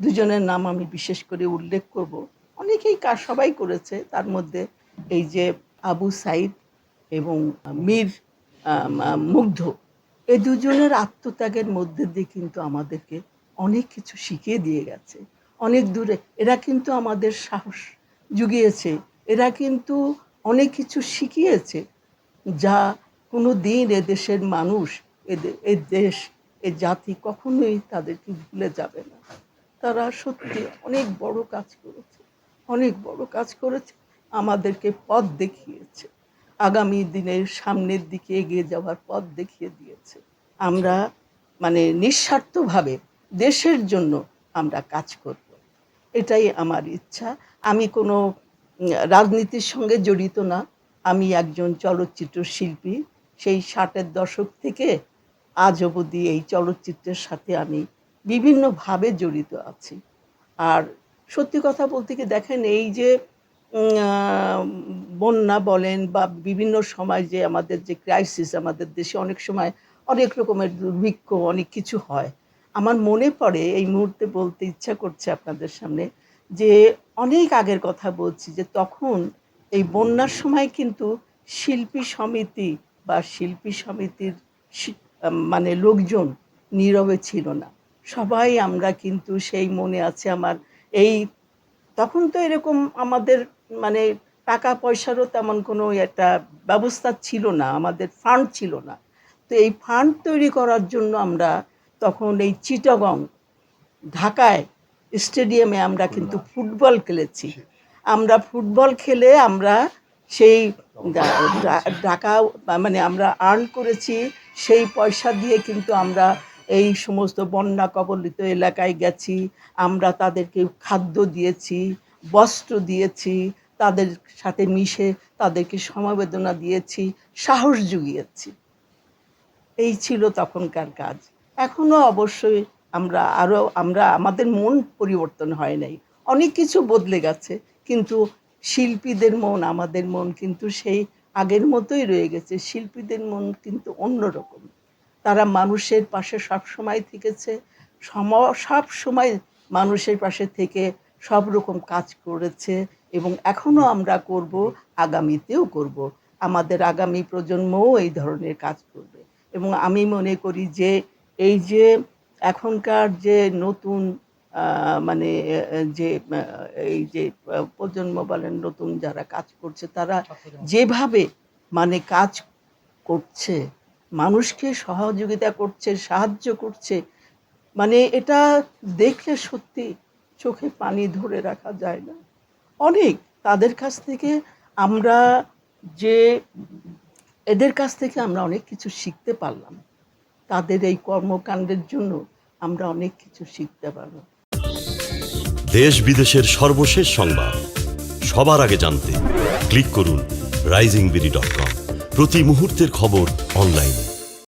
দুজনের নাম আমি বিশেষ করে উল্লেখ করব। অনেকেই সবাই করেছে, তার মধ্যে এই যে আবু সাইদ এবং মীর মুগ্ধ, এই দুজনের আত্মত্যাগের মধ্যে দিয়ে কিন্তু আমাদেরকে অনেক কিছু শিখিয়ে দিয়ে গেছে। অনেক দূরে এরা কিন্তু আমাদের সাহস জুগিয়েছে, এরা কিন্তু অনেক কিছু শিখিয়েছে, যা কোনো দিন এদেশের মানুষ, এ দেশ, এ জাতি কখনোই তাদেরকে ভুলে যাবে না। তারা সত্যি অনেক বড় কাজ করেছে, অনেক বড় কাজ করেছে, আমাদেরকে পথ দেখিয়েছে, আগামী দিনের সামনের দিকে এগিয়ে যাওয়ার পথ দেখিয়ে দিয়েছে। আমরা মানে নিঃস্বার্থভাবে দেশের জন্য আমরা কাজ করব, এটাই আমার ইচ্ছা। আমি কোনো রাজনীতির সঙ্গে জড়িত না, আমি একজন চলচ্চিত্র শিল্পী। সেই 60-এর দশক থেকে আজ অবধি এই চলচ্চিত্রের সাথে আমি বিভিন্নভাবে জড়িত আছি। আর সত্যি কথা বলতে কি, দেখেন এই যে বন্যা বলেন বা বিভিন্ন সময় যে আমাদের যে ক্রাইসিস, আমাদের দেশে অনেক সময় অনেক রকমের দুর্ভিক্ষ, অনেক কিছু হয়। আমার মনে পড়ে, এই মুহূর্তে বলতে ইচ্ছা করছে আপনাদের সামনে, যে অনেক আগের কথা বলছি, যে তখন এই বন্যার সময় কিন্তু শিল্পী সমিতি বা শিল্পী সমিতির মানে লোকজন নীরবে ছিল না। সবাই আমরা কিন্তু, সেই মনে আছে আমার, এই তখন তো এরকম আমাদের মানে টাকা পয়সারও তেমন কোনো একটা ব্যবস্থা ছিল না, আমাদের ফান্ড ছিল না। তো এই ফান্ড তৈরি করার জন্য আমরা তখন এই চিটাগং, ঢাকায় স্টেডিয়ামে আমরা কিন্তু ফুটবল খেলেছি। আমরা ফুটবল খেলে আমরা সেই টাকা মানে আমরা আর্ন করেছি, সেই পয়সা দিয়ে কিন্তু আমরা এই সমস্ত বন্যা কবলিত এলাকায় গেছি, আমরা তাদেরকে খাদ্য দিয়েছি, বস্ত্র দিয়েছি, তাদের সাথে মিশে তাদেরকে সমবেদনা দিয়েছি, সাহস জুগিয়েছি। এই ছিল তখনকার কাজ। এখনও অবশ্যই আমরা আমাদের মন পরিবর্তন হয় নাই, অনেক কিছু বদলে গেছে, কিন্তু শিল্পীদের মন, আমাদের মন কিন্তু সেই আগের মতোই রয়ে গেছে। শিল্পীদের মন কিন্তু অন্যরকম, তারা মানুষের পাশে সবসময় থেকেছে, সব সময় মানুষের পাশে থেকে সব রকম কাজ করেছে, এবং এখনও আমরা করব, আগামীতেও করব। আমাদের আগামী প্রজন্মও এই ধরনের কাজ করবে। এবং আমি মনে করি যে এই যে এখনকার যে নতুন মানে যে এই যে প্রজন্ম বলেন, নতুন যারা কাজ করছে, তারা যেভাবে মানে কাজ করছে, মানুষকে সহযোগিতা করছে, সাহায্য করছে, মানে এটা দেখলে সত্যি চোখে পানি ধরে রাখা যায় না। অনেক তাদের কাছ থেকে আমরা যে এদের কাছ থেকে আমরা অনেক কিছু শিখতে পারলাম, তাদের এই কর্মকাণ্ডের জন্য আমরা অনেক কিছু শিখতে পারলাম। দেশ বিদেশের সর্বশেষ সংবাদ সবার আগে জানতে ক্লিক করুন risingbeauty.com। প্রতি মুহূর্তের খবর অনলাইনে।